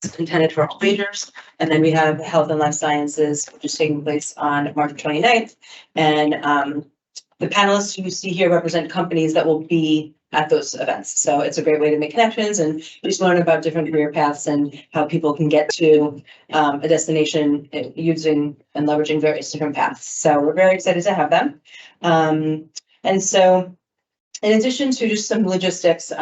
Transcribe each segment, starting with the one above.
is intended for all majors. And then we have health and life sciences, which is taking place on March 29th. And the panelists you see here represent companies that will be at those events. So it's a great way to make connections and just learn about different career paths and how people can get to a destination using and leveraging various different paths. So we're very excited to have them. And so in addition to just some logistics,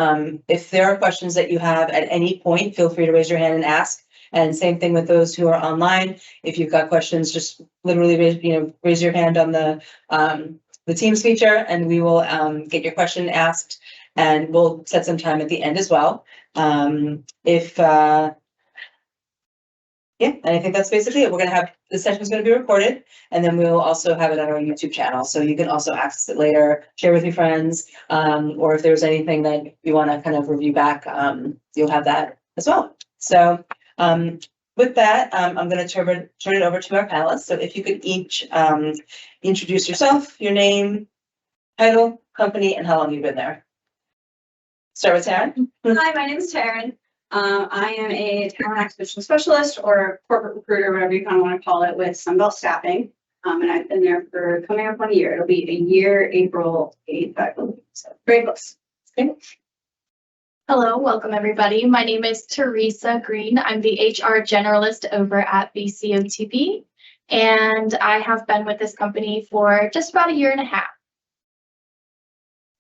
if there are questions that you have at any point, feel free to raise your hand and ask. And same thing with those who are online. If you've got questions, just literally raise your hand on the Teams feature, and we will get your question asked, and we'll set some time at the end as well. Yeah, and I think that's basically it. We're going to have, the session is going to be recorded, and then we'll also have it on our YouTube channel. So you can also access it later, share with your friends, or if there's anything that you want to kind of review back, you'll have that as well. So with that, I'm going to turn it over to our panelists. So if you could each introduce yourself, your name, title, company, and how long you've been there. Start with Taryn. Hi, my name is Taryn. I am a talent acquisition specialist or corporate recruiter, whatever you kind of want to call it, with Sunbelt Staffing. And I've been there for coming up on a year. It'll be a year, April 8th, I believe. So very close. Okay. Hello, welcome everybody. My name is Teresa Green. I'm the HR generalist over at BCOTB, and I have been with this company for just about a year and a half.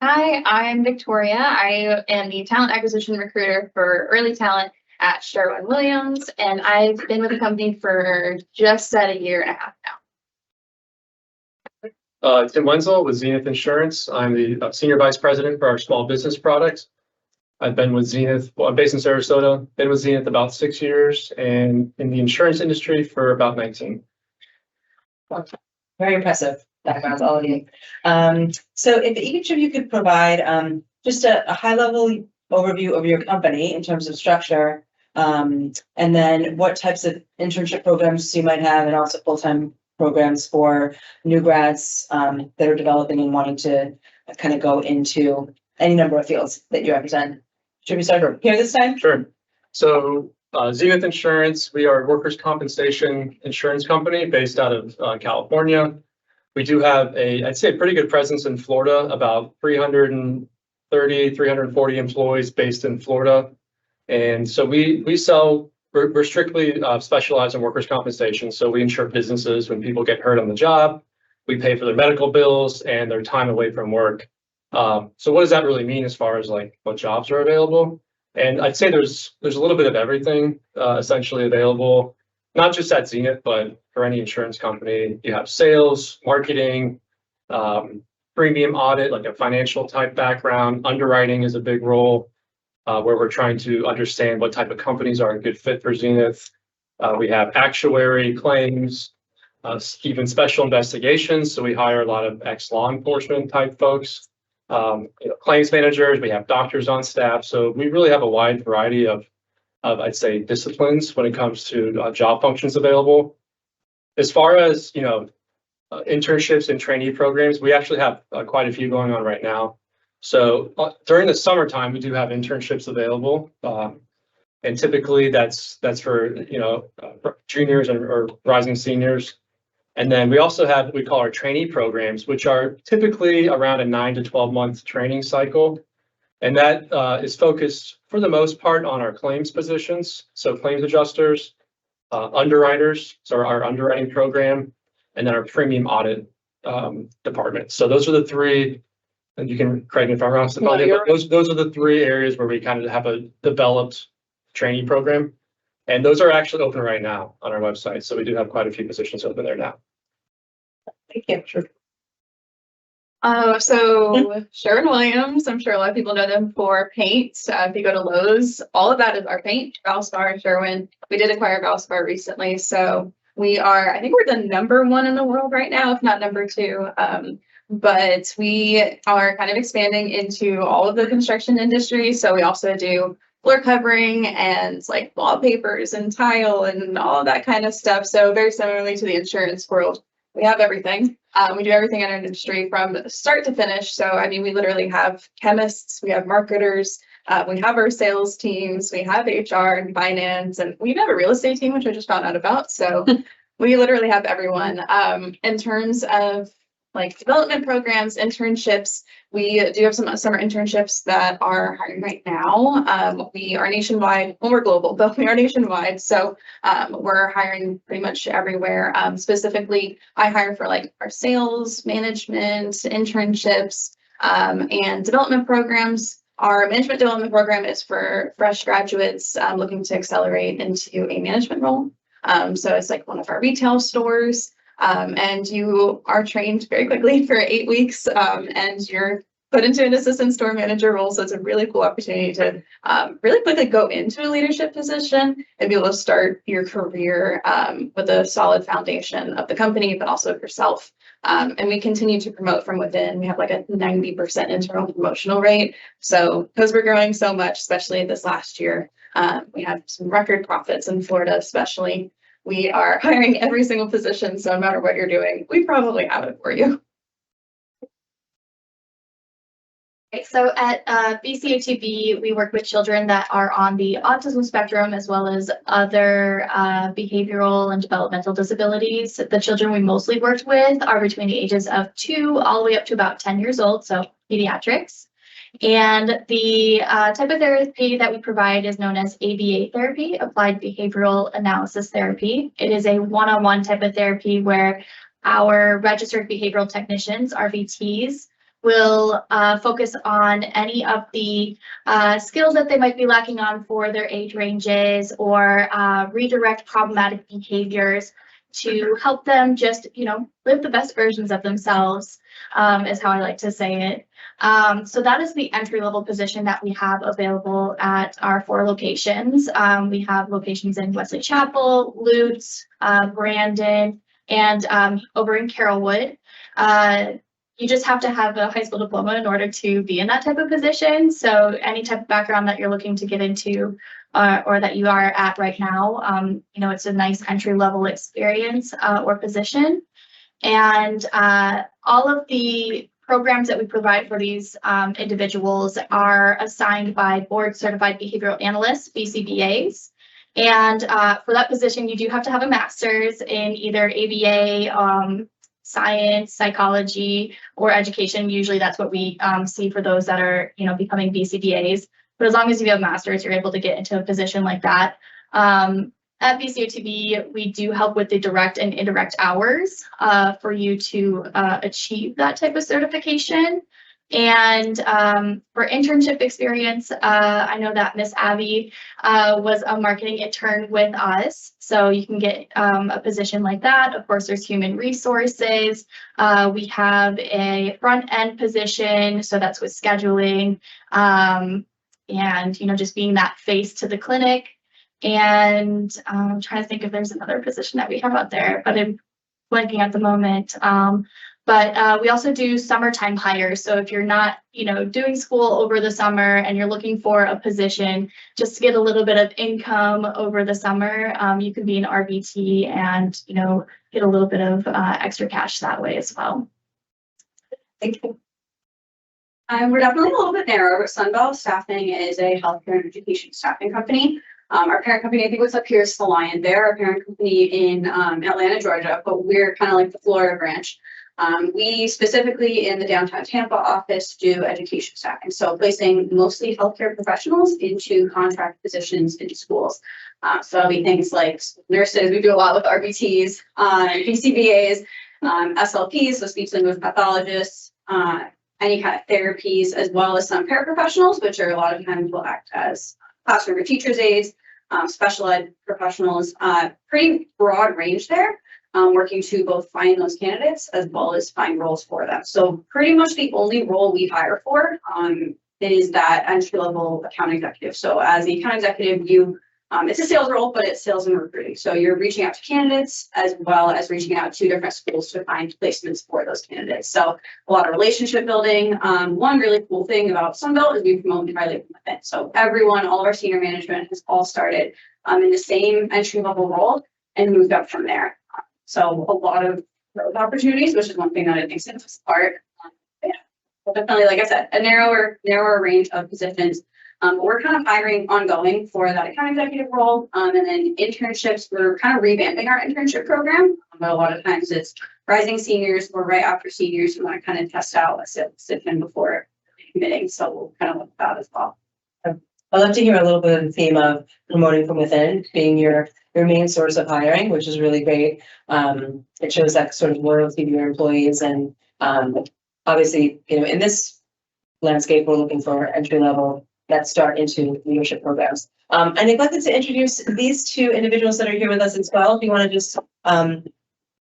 Hi, I'm Victoria. I am the talent acquisition recruiter for early talent at Sherwin-Williams, and I've been with the company for just at a year and a half now. Tim Wenzel with Zenith Insurance. I'm the Senior Vice President for our small business products. I've been with Zenith, well, I'm based in Sarasota, been with Zenith about 6 years, and in the insurance industry for about 19. Very impressive backgrounds, all of you. So if each of you could provide just a high-level overview of your company in terms of structure, and then what types of internship programs you might have, and also full-time programs for new grads that are developing and wanting to kind of go into any number of fields that you represent. Should we start here this time? Sure. So Zenith Insurance, we are a workers' compensation insurance company based out of California. We do have I'd say a pretty good presence in Florida, about 330, 340 employees based in Florida. And so we're strictly specialized in workers' compensation. So we insure businesses when people get hurt on the job. We pay for their medical bills and their time away from work. So what does that really mean as far as like what jobs are available? And I'd say there's a little bit of everything essentially available, not just at Zenith, but for any insurance company. You have sales, marketing, premium audit, like a financial type background. Underwriting is a big role where we're trying to understand what type of companies are a good fit for Zenith. We have actuary, claims, even special investigations. So we hire a lot of ex-law enforcement type folks. Claims managers, we have doctors on staff. So we really have a wide variety of I'd say disciplines when it comes to job functions available. As far as internships and trainee programs, we actually have quite a few going on right now. So during the summertime, we do have internships available, and typically that's for juniors or rising seniors. And then we also have what we call our trainee programs, which are typically around a 9 to 12 month training cycle. And that is focused for the most part on our claims positions. So claims adjusters, underwriters, so our underwriting program, and then our premium audit department. So those are the three, and you can correct me if I'm wrong, Stephanie, but those are the three areas where we kind of have a developed trainee program. And those are actually open right now on our website. So we do have quite a few positions open there now. Thank you. Sure. So Sherwin-Williams, I'm sure a lot of people know them for paint. If you go to Lowe's, all of that is our paint. Valspar, Sherwin. We did acquire Valspar recently. So we are, I think we're the #1 in the world right now, if not #2. But we are kind of expanding into all of the construction industry. So we also do floor covering and like wallpapers and tile and all of that kind of stuff. So very similarly to the insurance world, we have everything. We do everything in our industry from start to finish. So, I mean, we literally have chemists, we have marketers, We have our sales teams, we have HR and finance, and we have a real estate team, which I just found out about. So we literally have everyone. In terms of like development programs, internships, we do have some summer internships that are hiring right now. We are nationwide, well, we're global, but we are nationwide. So we're hiring pretty much everywhere. Specifically, I hire for like our sales, management, internships, and development programs. Our management development program is for fresh graduates looking to accelerate into a management role. So it's like one of our retail stores. And you are trained very quickly for 8 weeks, and you're put into an assistant store manager role. So it's a really cool opportunity to really quickly go into a leadership position and be able to start your career with a solid foundation of the company, but also of yourself. And we continue to promote from within. We have like a 90% internal promotional rate. So because we're growing so much, especially this last year, we have some record profits in Florida, especially. We are hiring every single position, so no matter what you're doing, we probably have it for you. Okay, so at BCOTB, we work with children that are on the autism spectrum as well as other behavioral and developmental disabilities. The children we mostly worked with are between the ages of 2 all the way up to about 10 years old, so pediatrics. And the type of therapy that we provide is known as ABA therapy, Applied Behavioral Analysis Therapy. It is a one-on-one type of therapy where our registered behavioral technicians, RBTs, will focus on any of the skills that they might be lacking on for their age ranges, or redirect problematic behaviors to help them just, live the best versions of themselves, is how I like to say it. So that is the entry-level position that we have available at our 4 locations. We have locations in Wesley Chapel, Lutz, Brandon, and over in Carrollwood. You just have to have a high school diploma in order to be in that type of position. So any type of background that you're looking to get into or that you are at right now, it's a nice entry-level experience or position. And all of the programs that we provide for these individuals are assigned by board certified behavioral analysts, BCBAs. And for that position, you do have to have a master's in either ABA, science, psychology, or education. Usually that's what we see for those that are, becoming BCBAs. But as long as you have a master's, you're able to get into a position like that. At BCOTB, we do help with the direct and indirect hours for you to achieve that type of certification. And for internship experience, I know that Miss Abby was a marketing intern with us, so you can get a position like that. Of course, there's human resources. We have a front end position, so that's with scheduling and just being that face to the clinic. And I'm trying to think if there's another position that we have out there, but I'm blanking at the moment. But we also do summertime hires. So if you're not, doing school over the summer and you're looking for a position just to get a little bit of income over the summer, you can be an RBT and, get a little bit of extra cash that way as well. Thank you. We're definitely a little bit narrow, but Sunbelt Staffing is a healthcare and education staffing company. Our parent company, I think what's up here is Lion. They're our parent company in Atlanta, Georgia, but we're kind of like the Florida branch. We specifically in the downtown Tampa office do education staffing. So placing mostly healthcare professionals into contract positions in schools. So that'll be things like nurses. We do a lot with RBTs, BCBAs, SLPs, so speech language pathologists, any kind of therapies, as well as some paraprofessionals, which are a lot of times will act as classroom or teacher's aides, special ed professionals, pretty broad range there, working to both find those candidates as well as find roles for them. So pretty much the only role we hire for is that entry-level account executive. So as the account executive, it's a sales role, but it's sales and recruiting. So you're reaching out to candidates as well as reaching out to different schools to find placements for those candidates. So a lot of relationship building. One really cool thing about Sunbelt is we promote entirely from within. So everyone, all of our senior management has all started in the same entry-level role and moved up from there. So a lot of growth opportunities, which is one thing that I think sets us apart. Yeah, well, definitely, like I said, a narrower range of positions. But we're kind of hiring ongoing for that account executive role. And then internships, we're kind of revamping our internship program. But a lot of times it's rising seniors or right after seniors who want to kind of test out a sit-in before committing. So we'll kind of look at that as well. I'd love to hear a little bit of the theme of promoting from within being your main source of hiring, which is really great. It shows that sort of loyalty to your employees, and obviously, you know, in this landscape, we're looking for entry level that start into leadership programs. I neglected to introduce these two individuals that are here with us as well. If you want to just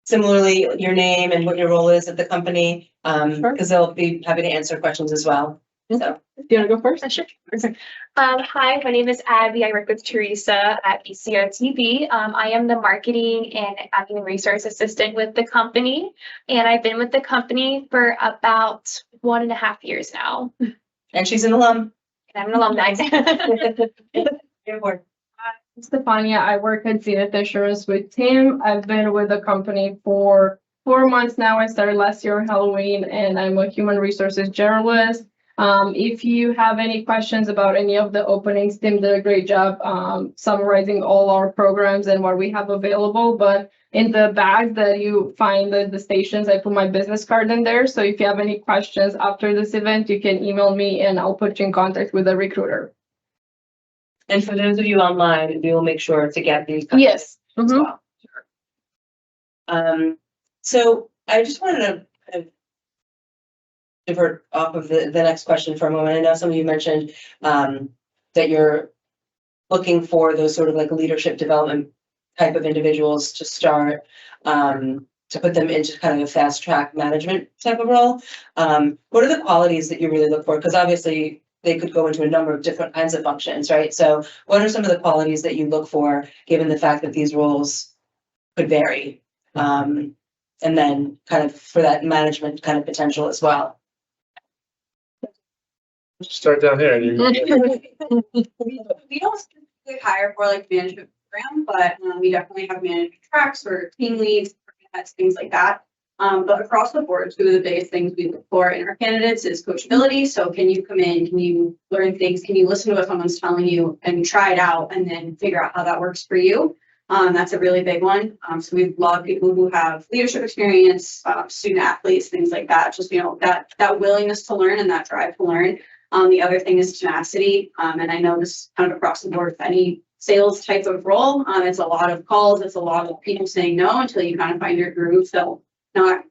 similarly your name and what your role is at the company, because they'll be happy to answer questions as well. So, do you want to go first? Sure. Hi, my name is Abby. I work with Teresa at BCOTB. I am the marketing and human resource assistant with the company, and I've been with the company for about 1.5 years now. and she's an alum. And I'm an alumni. Your board. Stefania, I work at Zenith Insurance with Tim. I've been with the company for 4 months now. I started last year on Halloween, and I'm a human resources generalist. If you have any questions about any of the openings, Tim did a great job summarizing all our programs and what we have available. But in the bag that you find at the stations, I put my business card in there. So if you have any questions after this event, you can email me and I'll put you in contact with a recruiter. And for those of you online, we will make sure to get these. Yes. As well. So I just wanted to kind of divert off of the next question for a moment. I know some of you mentioned that you're looking for those sort of like leadership development type of individuals to start, to put them into kind of a fast track management type of role. What are the qualities that you really look for? Because obviously they could go into a number of different kinds of functions, right? So what are some of the qualities that you look for, given the fact that these roles could vary? And then kind of for that management kind of potential as well. Start down here. We don't specifically hire for like management program, but we definitely have management tracks or team leads, things like that. But across the board, two of the biggest things we look for in our candidates is coachability. So can you come in, can you learn things, can you listen to what someone's telling you and try it out and then figure out how that works for you? That's a really big one. So we love people who have leadership experience, student athletes, things like that. Just, you know, that willingness to learn and that drive to learn. The other thing is tenacity. And I know this kind of across the board for any sales type of role. It's a lot of calls. It's a lot of people saying no until you kind of find your groove. So not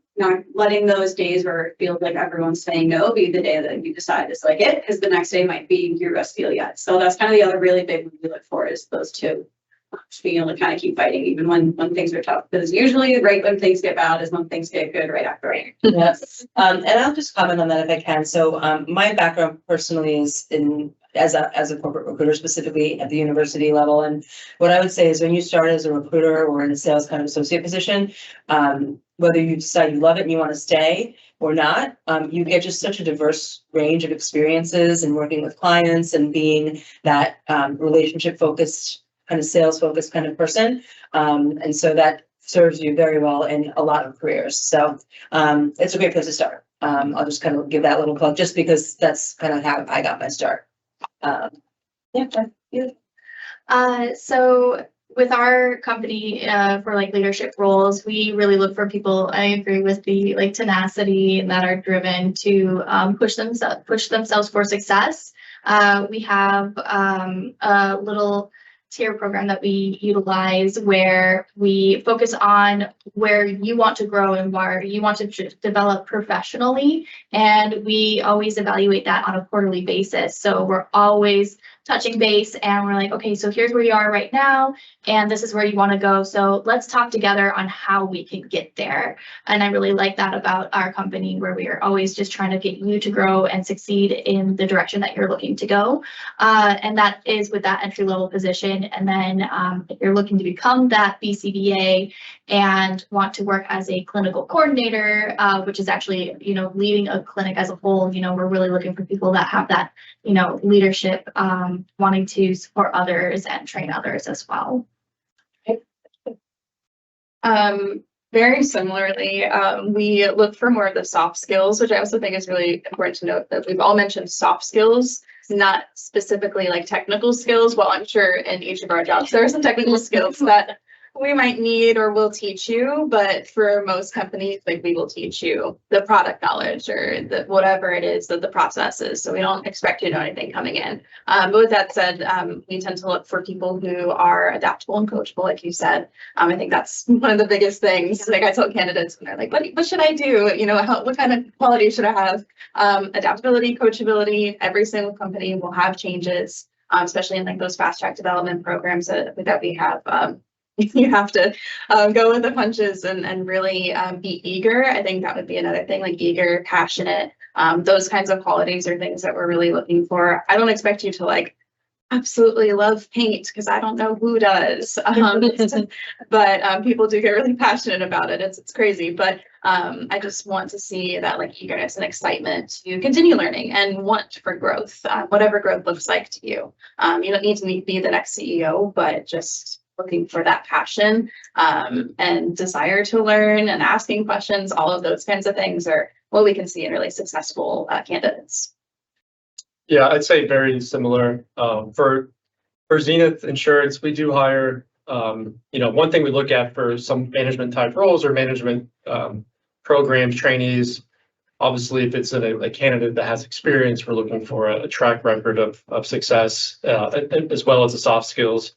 letting those days where it feels like everyone's saying no be the day that you decide it's like it, because the next day might be your best deal yet. So that's kind of the other really big one we look for is those two. Just being able to kind of keep fighting even when things are tough, because usually right when things get bad is when things get good right after. Right? Yes. And I'll just comment on that if I can. So my background personally is as a corporate recruiter, specifically at the university level. And what I would say is when you start as a recruiter or in a sales kind of associate position, whether you decide you love it and you want to stay or not, you get just such a diverse range of experiences and working with clients and being that relationship focused kind of sales focused kind of person. And so that serves you very well in a lot of careers. So it's a great place to start. I'll just kind of give that little plug just because that's kind of how I got my start. So with our company, for like leadership roles, we really look for people. I agree with the like tenacity and that are driven to push themselves for success. We have a little tier program that we utilize where we focus on where you want to grow and where you want to develop professionally. And we always evaluate that on a quarterly basis. So we're always touching base and we're like, okay, so here's where you are right now, and this is where you want to go. So let's talk together on how we can get there. And I really like that about our company, where we are always just trying to get you to grow and succeed in the direction that you're looking to go. And that is with that entry level position. And then if you're looking to become that BCBA and want to work as a clinical coordinator, which is actually, you know, leading a clinic as a whole, you know, we're really looking for people that have that, you know, leadership, wanting to support others and train others as well. Very similarly, we look for more of the soft skills, which I also think is really important to note that we've all mentioned soft skills. not specifically like technical skills. Well, I'm sure in each of our jobs, there are some technical skills that we might need or will teach you, but for most companies, like we will teach you the product knowledge or the whatever it is that the process is. So we don't expect you to know anything coming in. But with that said, we tend to look for people who are adaptable and coachable, like you said. I think that's one of the biggest things. Like I tell candidates when they're like, what should I do? You know, what kind of quality should I have? Adaptability, coachability. Every single company will have changes, especially in like those fast track development programs that we have. You have to go with the punches and really be eager. I think that would be another thing, like eager, passionate. Those kinds of qualities are things that we're really looking for. I don't expect you to like absolutely love paint because I don't know who does. But people do get really passionate about it. It's crazy. But I just want to see that like eagerness and excitement to continue learning and want for growth, whatever growth looks like to you. You don't need to be the next CEO, but just looking for that passion and desire to learn and asking questions. All of those kinds of things are what we can see in really successful candidates. Yeah, I'd say very similar. For Zenith Insurance, we do hire, one thing we look at for some management type roles or management programs, trainees. Obviously, if it's a candidate that has experience, we're looking for a track record of success as well as the soft skills.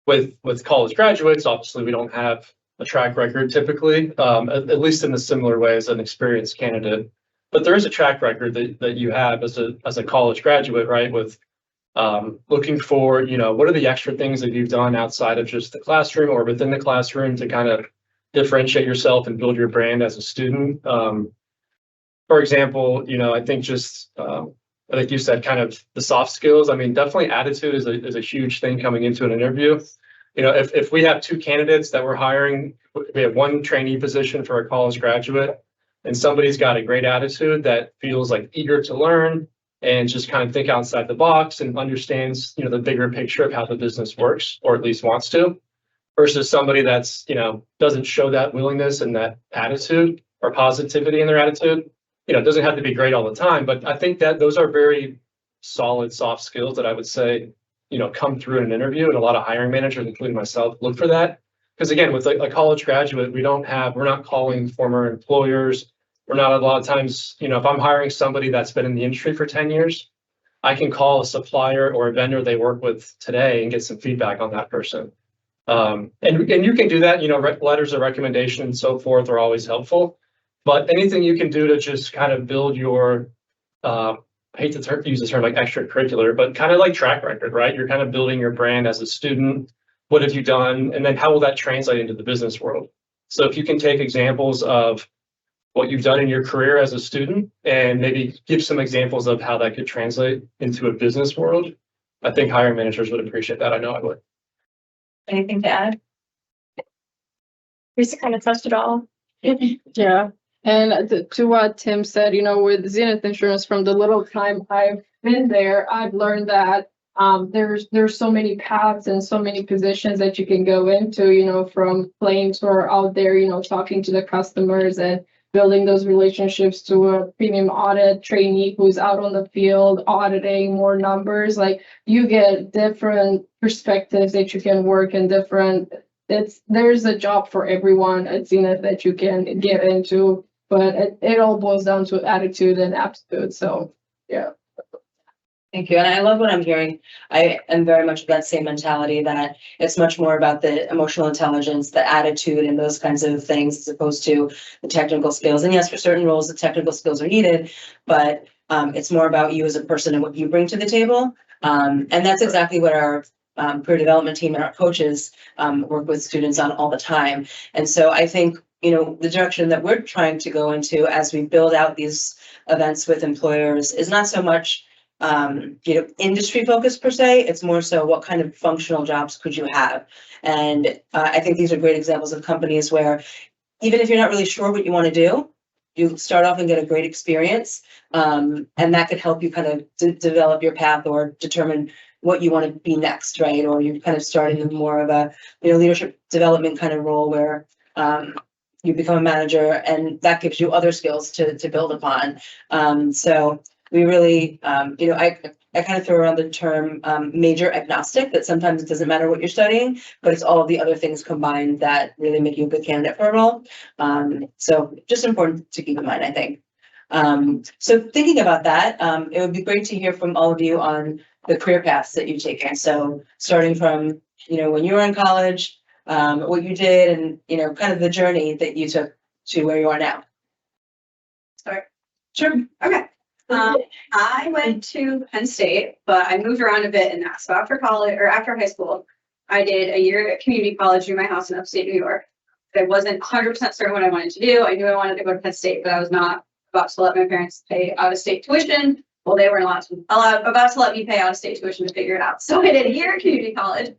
With college graduates, obviously, we don't have a track record typically, at least in a similar way as an experienced candidate. But there is a track record that you have as a college graduate, right? With looking for, what are the extra things that you've done outside of just the classroom or within the classroom to kind of differentiate yourself and build your brand as a student. For example, I think just like you said, kind of the soft skills. I mean, definitely attitude is a huge thing coming into an interview. If we have two candidates that we're hiring, we have one trainee position for a college graduate, and somebody's got a great attitude that feels like eager to learn and just kind of think outside the box and understands, the bigger picture of how the business works, or at least wants to, versus somebody that's, doesn't show that willingness and that attitude or positivity in their attitude. It doesn't have to be great all the time, but I think that those are very solid soft skills that I would say, come through in an interview, and a lot of hiring managers, including myself, look for that. Because again, with a college graduate, we're not calling former employers. We're not a lot of times, if I'm hiring somebody that's been in the industry for 10 years, I can call a supplier or a vendor they work with today and get some feedback on that person. And you can do that, letters of recommendation and so forth are always helpful. But anything you can do to just kind of build your, I hate to use the term like extracurricular, but kind of like track record, right? You're kind of building your brand as a student. What have you done? And then how will that translate into the business world? So if you can take examples of what you've done in your career as a student and maybe give some examples of how that could translate into a business world, I think hiring managers would appreciate that. I know I would. Anything to add? Teresa kind of touched it all. Yeah. And to what Tim said, with Zenith Insurance, from the little time I've been there, I've learned that there's so many paths and so many positions that you can go into, from claims or out there, talking to the customers and building those relationships to a premium audit trainee who's out on the field auditing more numbers. Like you get different perspectives that you can work in there's a job for everyone at Zenith that you can get into, but it all boils down to attitude and aptitude. So, yeah. Thank you. And I love what I'm hearing. I am very much of that same mentality that it's much more about the emotional intelligence, the attitude, and those kinds of things as opposed to the technical skills. And yes, for certain roles, the technical skills are needed, but it's more about you as a person and what you bring to the table. And that's exactly what our career development team and our coaches work with students on all the time. And so I think, the direction that we're trying to go into as we build out these events with employers is not so much industry focused per se. It's more so what kind of functional jobs could you have? And I think these are great examples of companies where even if you're not really sure what you want to do, you start off and get a great experience. And that could help you kind of develop your path or determine what you want to be next, right? Or you're kind of starting in more of a leadership development kind of role where you become a manager, and that gives you other skills to build upon. So we really, I I kind of throw around the term major agnostic, that sometimes it doesn't matter what you're studying, but it's all of the other things combined that really make you a good candidate for a role. So just important to keep in mind, I think. So thinking about that, it would be great to hear from all of you on the career paths that you've taken. So starting from, when you were in college, what you did and, kind of the journey that you took to where you are now. Start. Sure. Okay. I went to Penn State, but I moved around a bit in that. So after college or after high school, I did a year at community college near my house in upstate New York. I wasn't 100% certain what I wanted to do. I knew I wanted to go to Penn State, but I was not about to let my parents pay out-of-state tuition. Well, they weren't about to let me pay out-of-state tuition to figure it out. So I did a year at community college.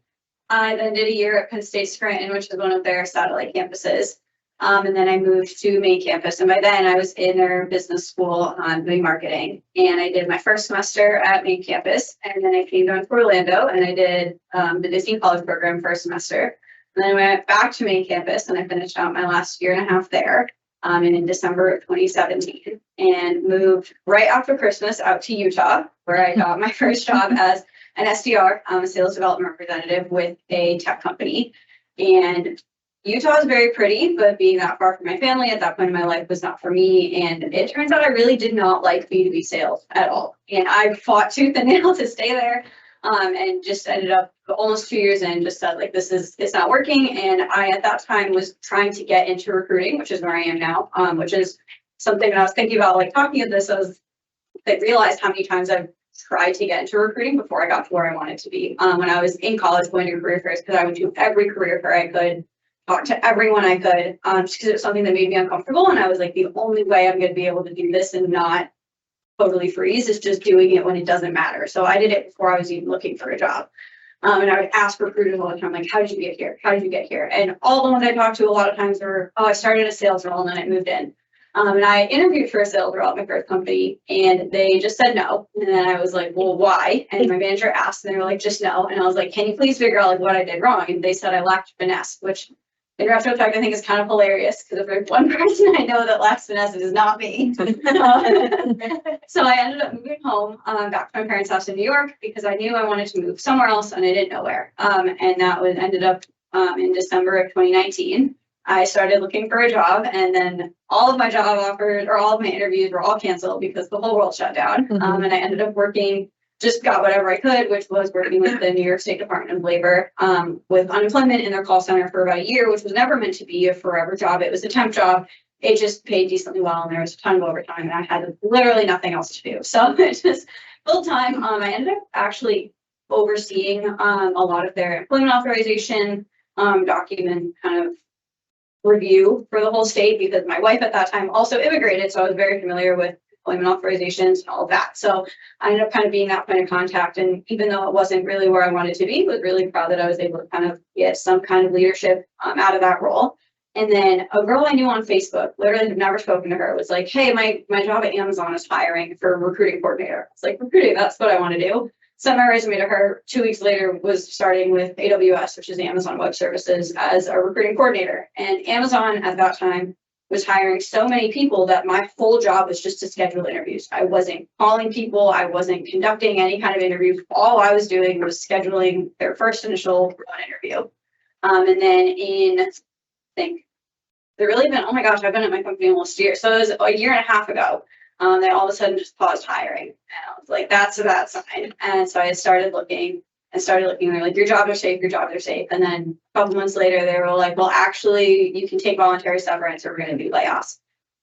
I then did a year at Penn State Scranton, which is one of their satellite campuses. And then I moved to main campus. And by then I was in their business school doing marketing. And I did my first semester at main campus. And then I came down to Orlando and I did the Disney College program for a semester. And then I went back to main campus and I finished out my last year and a half there. And in December of 2017, and moved right after Christmas out to Utah, where I got my first job as an SDR, a sales development representative with a tech company. And Utah is very pretty, but being that far from my family at that point in my life was not for me. And it turns out I really did not like B2B sales at all. And I fought tooth and nail to stay there. And just ended up almost 2 years in, just said like, it's not working. And I, at that time, was trying to get into recruiting, which is where I am now, which is something that I was thinking about, like talking of this, I realized how many times I've tried to get into recruiting before I got to where I wanted to be. When I was in college going to career fairs, because I would do every career fair I could, talk to everyone I could, just because it was something that made me uncomfortable. And I was like, the only way I'm going to be able to do this and not totally freeze is just doing it when it doesn't matter. So I did it before I was even looking for a job. And I would ask recruiters all the time, like, how did you get here? How did you get here? And all the ones I talked to a lot of times were, oh, I started a sales role and then I moved in. And I interviewed for a sales role at my first company and they just said no. And then I was like, well, why? And my manager asked and they were like, just no. And I was like, can you please figure out like what I did wrong? And they said I lacked finesse, which in retrospect, I think is kind of hilarious because if there's one person I know that lacks finesse, it is not me. So I ended up moving home back to my parents' house in New York because I knew I wanted to move somewhere else and I didn't know where. And that ended up in December of 2019. I started looking for a job and then all of my job offers or all of my interviews were all canceled because the whole world shut down. And I ended up just got whatever I could, which was working with the New York State Department of Labor with unemployment in their call center for about a year, which was never meant to be a forever job. It was a temp job. It just paid decently well and there was a ton of overtime and I had literally nothing else to do. So it just full time. I ended up actually overseeing a lot of their employment authorization document kind of review for the whole state because my wife at that time also immigrated. So I was very familiar with employment authorizations and all of that. So I ended up kind of being that point of contact. And even though it wasn't really where I wanted to be, was really proud that I was able to kind of get some kind of leadership out of that role. And then a girl I knew on Facebook, literally had never spoken to her, was like, hey, my job at Amazon is hiring for a recruiting coordinator. It's like, recruiting, that's what I want to do. Sent my resume to her. 2 weeks later was starting with AWS, which is Amazon Web Services, as a recruiting coordinator. And Amazon at that time was hiring so many people that my whole job was just to schedule interviews. I wasn't calling people. I wasn't conducting any kind of interviews. All I was doing was scheduling their first initial interview. And then I think they've really been, oh my gosh, I've been at my company almost a year. So it was a year and a half ago. They all of a sudden just paused hiring. And I was like, that's a bad sign. And so I started looking. They're like, your jobs are safe, your jobs are safe. And then a couple months later, they were like, well, actually, you can take voluntary severance or we're going to do layoffs.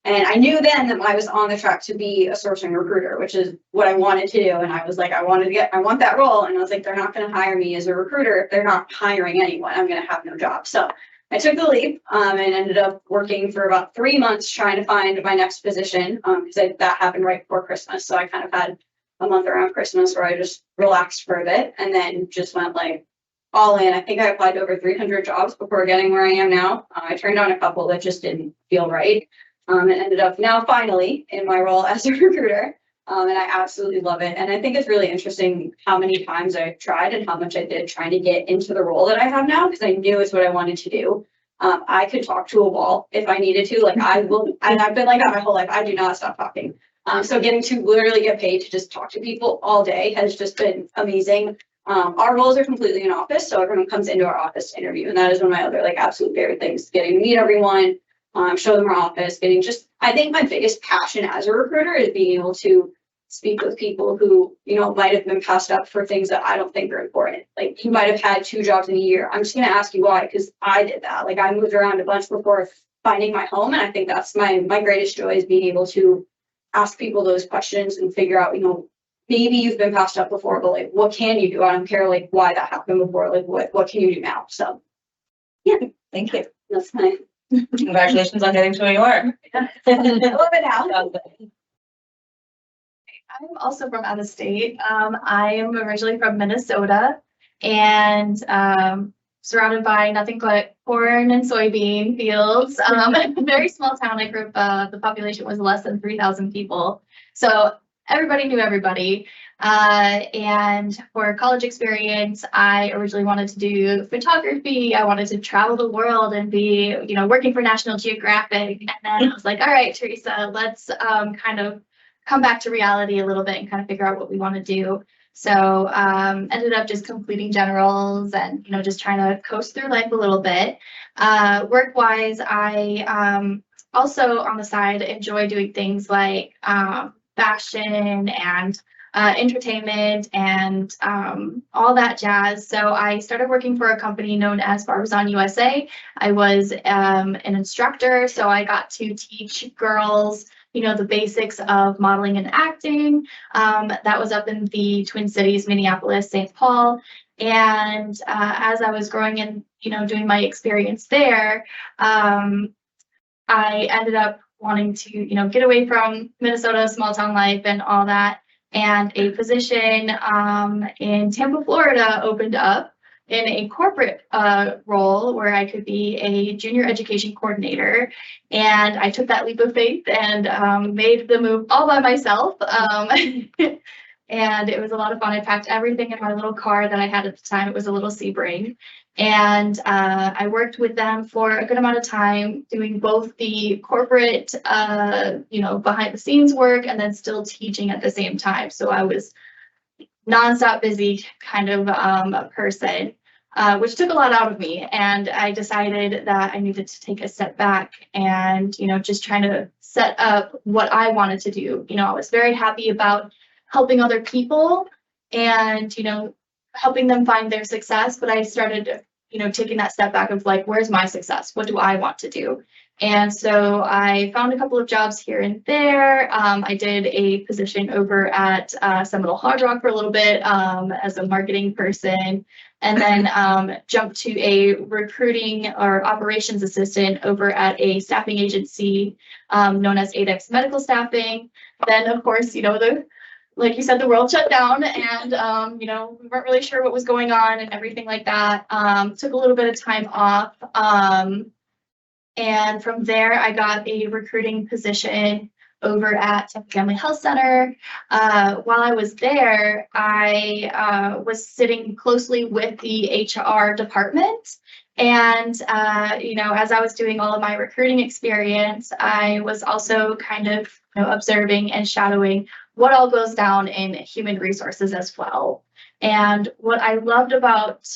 And I knew then that I was on the track to be a sourcing recruiter, which is what I wanted to do. And I was like, I want that role. And I was like, they're not going to hire me as a recruiter if they're not hiring anyone. I'm going to have no job. So I took the leap and ended up working for about 3 months trying to find my next position because that happened right before Christmas. So I kind of had a month around Christmas where I just relaxed for a bit and then just went like all in. I think I applied to over 300 jobs before getting where I am now. I turned down a couple that just didn't feel right and ended up now finally in my role as a recruiter. And I absolutely love it. And I think it's really interesting how many times I've tried and how much I did trying to get into the role that I have now because I knew it's what I wanted to do. I could talk to a wall if I needed to. Like and I've been like that my whole life. I do not stop talking. So getting to literally get paid to just talk to people all day has just been amazing. Our roles are completely in office, so everyone comes into our office to interview, and that is one of my other like absolute favorite things, getting to meet everyone, show them our office, getting just, I think my biggest passion as a recruiter is being able to speak with people who, you know, might have been passed up for things that I don't think are important. Like you might have had 2 jobs in a year. I'm just gonna ask you why, because I did that. Like I moved around a bunch before finding my home, and I think that's my greatest joy is being able to ask people those questions and figure out, you know, maybe you've been passed up before, but like, what can you do? I don't care like why that happened before, like what can you do now? So yeah, Thank you. that's my, Congratulations on getting to where you are. I love it now. I'm also from out of state. I am originally from Minnesota and surrounded by nothing but corn and soybean fields. Very small town. I grew up, the population was less than 3,000 people. So everybody knew everybody. And for college experience, I originally wanted to do photography. I wanted to travel the world and be, you know, working for National Geographic. And then I was like, all right, Teresa, let's kind of come back to reality a little bit and kind of figure out what we want to do. So ended up just completing generals and, you know, just trying to coast through life a little bit. Work-wise, I also on the side enjoy doing things like fashion and entertainment and all that jazz. So I started working for a company known as Barbers on USA. I was an instructor, so I got to teach girls, you know, the basics of modeling and acting. That was up in the Twin Cities, Minneapolis, St. Paul. And as I was growing and, you know, doing my experience there, I ended up wanting to, you know, get away from Minnesota, small town life and all that. And a position in Tampa, Florida opened up in a corporate role where I could be a junior education coordinator. And I took that leap of faith and made the move all by myself. And it was a lot of fun. I packed everything in my little car that I had at the time. It was a little Sebring. And I worked with them for a good amount of time, doing both the corporate, you know, behind the scenes work and then still teaching at the same time. So I was nonstop busy kind of a person, which took a lot out of me. And I decided that I needed to take a step back and, you know, just trying to set up what I wanted to do. You know, I was very happy about helping other people and, you know, helping them find their success. But I started, you know, taking that step back of like, where's my success? What do I want to do? And so I found a couple of jobs here and there. I did a position over at Seminole Hard Rock for a little bit as a marketing person, and then jumped to a recruiting or operations assistant over at a staffing agency known as ADEX Medical Staffing. Then, of course, you know, like you said, the world shut down and, you know, we weren't really sure what was going on and everything like that. Took a little bit of time off. And from there, I got a recruiting position over at Tampa Family Health Center. While I was there, I was sitting closely with the HR department. And, you know, as I was doing all of my recruiting experience, I was also kind of, you know, observing and shadowing what all goes down in human resources as well. And what I loved about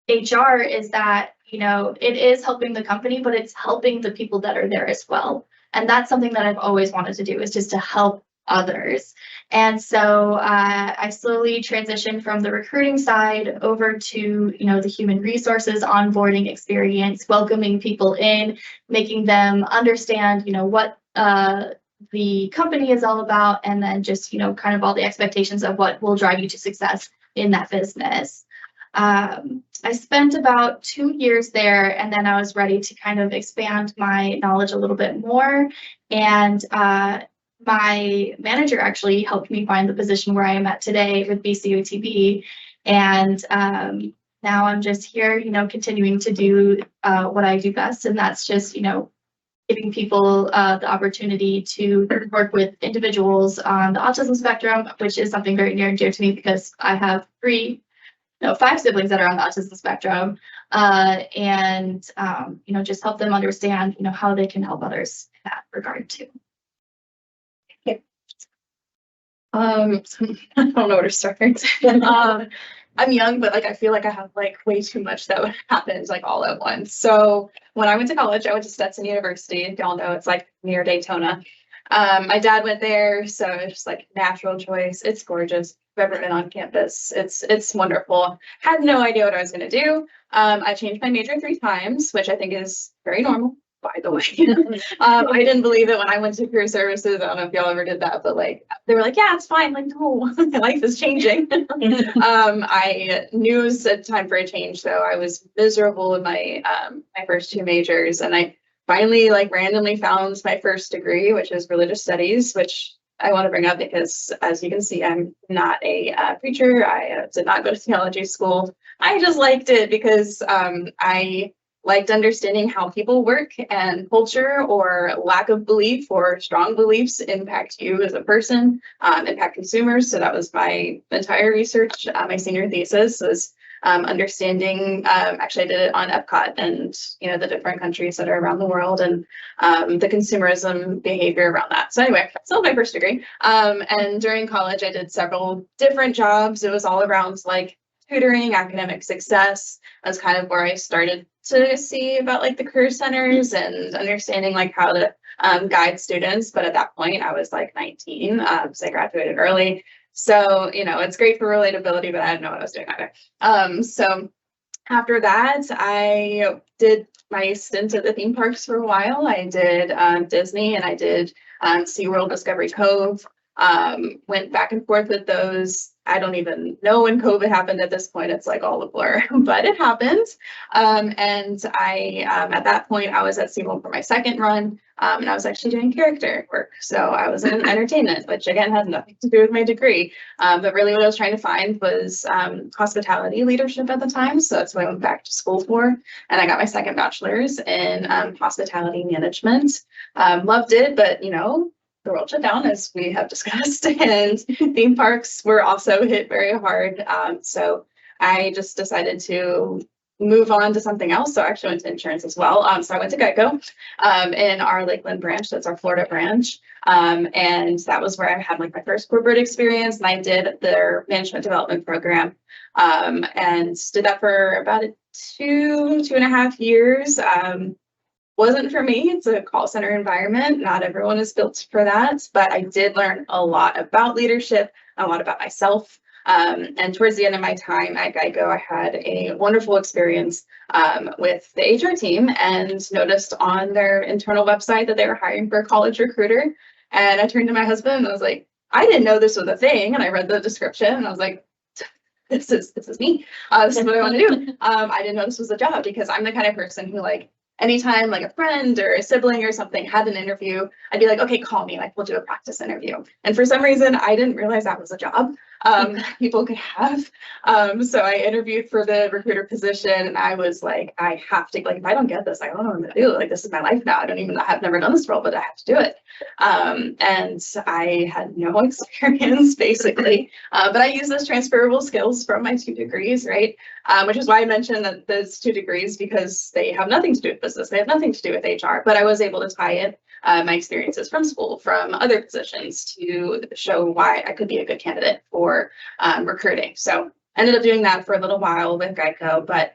HR is that, you know, it is helping the company, but it's helping the people that are there as well. And that's something that I've always wanted to do, is just to help others. And so I slowly transitioned from the recruiting side over to, you know, the human resources onboarding experience, welcoming people in, making them understand, you know, what the company is all about, and then just, you know, kind of all the expectations of what will drive you to success in that business. I spent about 2 years there, and then I was ready to kind of expand my knowledge a little bit more. And my manager actually helped me find the position where I am at today with BCOTB. And now I'm just here, you know, continuing to do what I do best, and that's just, you know, giving people the opportunity to work with individuals on the autism spectrum, which is something very near and dear to me because I have 5 siblings that are on the autism spectrum, and you know, just help them understand, you know, how they can help others in that regard too. I don't know where to start. I'm young, but like I feel like I have like way too much that would happen like all at once. So when I went to college, I went to Stetson University. If y'all know, it's like near Daytona. My dad went there, so it's just like natural choice. It's gorgeous. If you've ever been on campus, it's wonderful. Had no idea what I was gonna do. I changed my major 3 times, which I think is very normal, by the way. I didn't believe it when I went to career services. I don't know if y'all ever did that, but like they were like, yeah, it's fine. Like, no, my life is changing. I knew it was a time for a change though. I was miserable in my my first 2 majors, and I finally like randomly found my first degree, which is religious studies, which I want to bring up because as you can see, I'm not a preacher. I did not go to theology school. I just liked it because I liked understanding how people work and culture or lack of belief or strong beliefs impact you as a person, impact consumers. So that was my entire research. My senior thesis was understanding, actually I did it on Epcot and, you know, the different countries that are around the world and the consumerism behavior around that. So anyway, still my first degree. And during college, I did several different jobs. It was all around like tutoring, academic success. That's kind of where I started to see about like the career centers and understanding like how to guide students. But at that point, I was like 19, so I graduated early. So, you know, it's great for relatability, but I didn't know what I was doing either. So after that, I did my stint at the theme parks for a while. I did Disney and I did SeaWorld Discovery Cove. Went back and forth with those. I don't even know when COVID happened at this point. It's like all a blur, but it happened. And I, at that point, I was at SeaWorld for my second run, and I was actually doing character work. So I was in entertainment, which again had nothing to do with my degree. But really what I was trying to find was hospitality leadership at the time. So that's what I went back to school for. And I got my second bachelor's in hospitality management. Loved it, but you know, the world shut down, as we have discussed, and theme parks were also hit very hard. So I just decided to move on to something else. So I actually went to insurance as well. So I went to Geico in our Lakeland branch. That's our Florida branch. And that was where I had like my first corporate experience, and I did their management development program and did that for about 2.5 years. Wasn't for me. It's a call center environment. Not everyone is built for that, but I did learn a lot about leadership, a lot about myself. And towards the end of my time at Geico, I had a wonderful experience with the HR team and noticed on their internal website that they were hiring for a college recruiter. And I turned to my husband and I was like, I didn't know this was a thing. And I read the description and I was like, this is me. This is what I want to do. I didn't know this was a job because I'm the kind of person who like, anytime like a friend or a sibling or something had an interview, I'd be like, okay, call me, like we'll do a practice interview. And for some reason, I didn't realize that was a job people could have. So I interviewed for the recruiter position and I was like, I have to, like, if I don't get this, I don't know what I'm gonna do. Like, this is my life now. I've never done this role, but I have to do it. And I had no experience basically, but I use those transferable skills from my 2 degrees, right? Which is why I mentioned that those 2 degrees, because they have nothing to do with business. They have nothing to do with HR, but I was able to tie in my experiences from school, from other positions to show why I could be a good candidate for recruiting. So I ended up doing that for a little while with Geico, but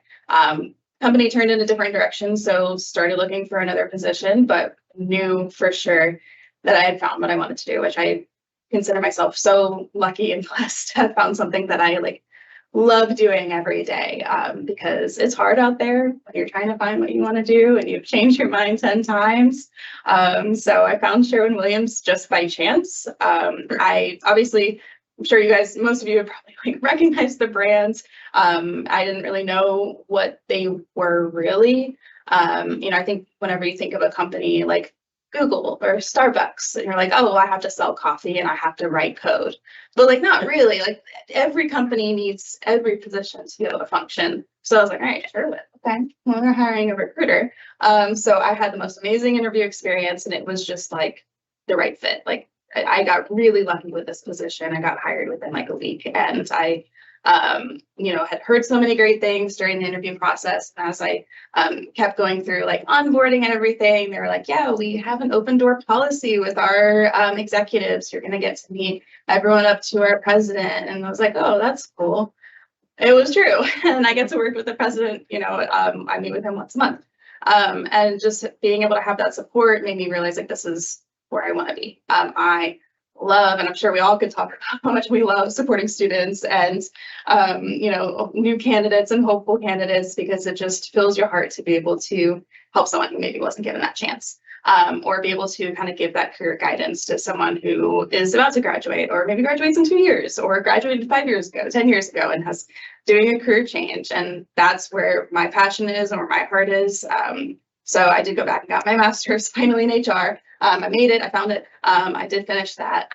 company turned in a different direction. So started looking for another position, but knew for sure that I had found what I wanted to do, which I consider myself so lucky and blessed to have found something that I like love doing every day, because it's hard out there when you're trying to find what you want to do and you've changed your mind 10 times. So I found Sherwin-Williams just by chance. I obviously, I'm sure you guys, most of you have probably like recognized the brands. I didn't really know what they were really. You know, I think whenever you think of a company like Google or Starbucks, and you're like, oh, well, I have to sell coffee and I have to write code. But like, not really. Like, every company needs every position to be able to function. So I was like, all right, sure, okay, well, they're hiring a recruiter. So I had the most amazing interview experience, and it was just like the right fit. Like, I got really lucky with this position. I got hired within like a week, and I had heard so many great things during the interview process. And as I kept going through like onboarding and everything, they were like, yeah, we have an open door policy with our executives. You're going to get to meet everyone up to our president. And I was like, oh, that's cool. It was true. And I get to work with the president, I meet with him once a month. And just being able to have that support made me realize like this is where I want to be. I love, and I'm sure we all could talk about how much we love supporting students and, new candidates and hopeful candidates, because it just fills your heart to be able to help someone who maybe wasn't given that chance, or be able to kind of give that career guidance to someone who is about to graduate, or maybe graduates in 2 years, or graduated 5 years ago, 10 years ago, and has doing a career change. And that's where my passion is and where my heart is. So I did go back and got my master's finally in HR. I made it, I found it. I did finish that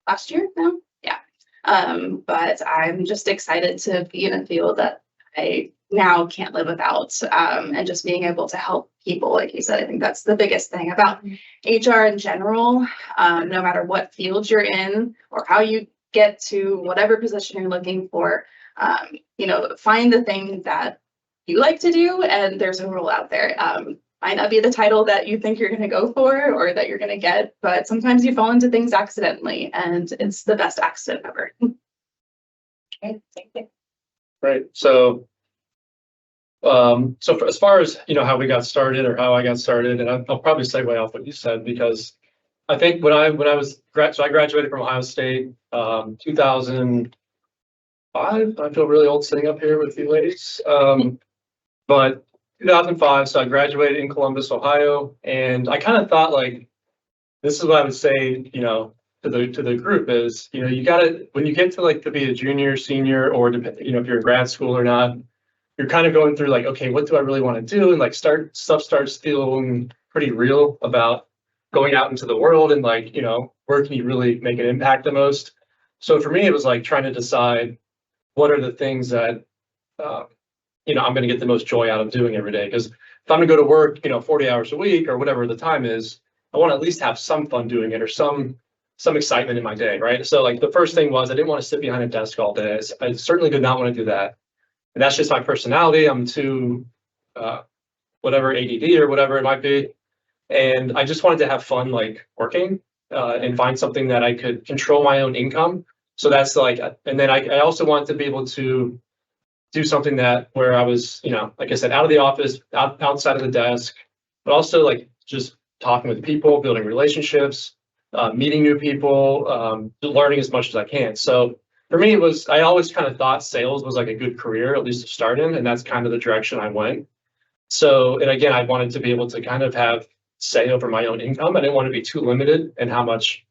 last year now, yeah. But I'm just excited to be in a field that I now can't live without, and just being able to help people, like you said. I think that's the biggest thing about HR in general. No matter what field you're in or how you get to whatever position you're looking for, find the thing that you like to do, and there's a role out there. Might not be the title that you think you're going to go for or that you're going to get, but sometimes you fall into things accidentally, and it's the best accident ever. Okay, thank you. Right. So as far as, how we got started or how I got started, and I'll probably segue off what you said, because I think when I graduated from Ohio State, 2005. I feel really old sitting up here with you ladies. But 2005, so I graduated in Columbus, Ohio, and I kind of thought like, this is what I would say, to the group is, you gotta, when you get to like to be a junior, senior, or if you're in grad school or not, you're kind of going through like, okay, what do I really want to do? And like stuff starts feeling pretty real about going out into the world and like, where can you really make an impact the most? So for me, it was like trying to decide what are the things that, I'm going to get the most joy out of doing every day. Because if I'm going to go to work, 40 hours a week or whatever the time is, I want to at least have some fun doing it or some excitement in my day, right? So like the first thing was I didn't want to sit behind a desk all day. I certainly did not want to do that. And that's just my personality. I'm too, whatever, ADD or whatever it might be. And I just wanted to have fun, like working, and find something that I could control my own income. So that's like, and then I also wanted to be able to do something that where I was, like I said, out of the office, outside of the desk, but also like just talking with people, building relationships, meeting new people, learning as much as I can. So for me, I always kind of thought sales was like a good career, at least to start in, and that's kind of the direction I went. So, and again, I wanted to be able to kind of have say over my own income. I didn't want to be too limited in how much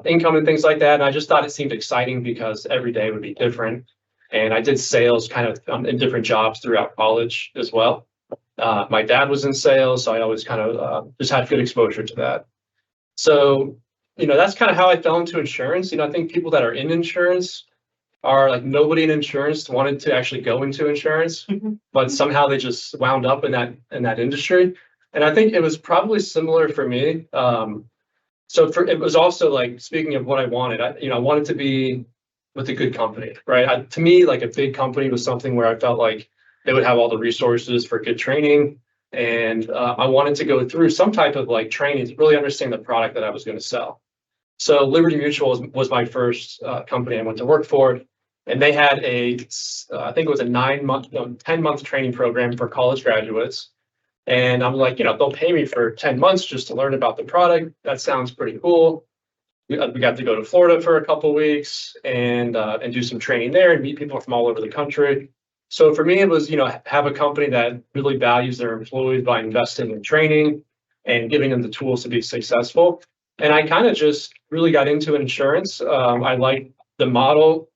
income and things like that. And I just thought it seemed exciting because every day would be different. And I did sales kind of in different jobs throughout college as well. My dad was in sales, so I always kind of just had good exposure to that. So, that's kind of how I fell into insurance. I think people that are in insurance are like, nobody in insurance wanted to actually go into insurance, but somehow they just wound up in that industry. And I think it was probably similar for me. It was also like, speaking of what I wanted, I wanted to be with a good company, right? To me, like a big company was something where I felt like they would have all the resources for good training. And I wanted to go through some type of like training to really understand the product that I was going to sell. So Liberty Mutual was my first company I went to work for. And they had I think it was a 10-month training program for college graduates. And I'm like, they'll pay me for 10 months just to learn about the product. That sounds pretty cool. We got to go to Florida for a couple of weeks and do some training there and meet people from all over the country. So for me, it was, have a company that really values their employees by investing in training and giving them the tools to be successful. And I kind of just really got into insurance. I like the model,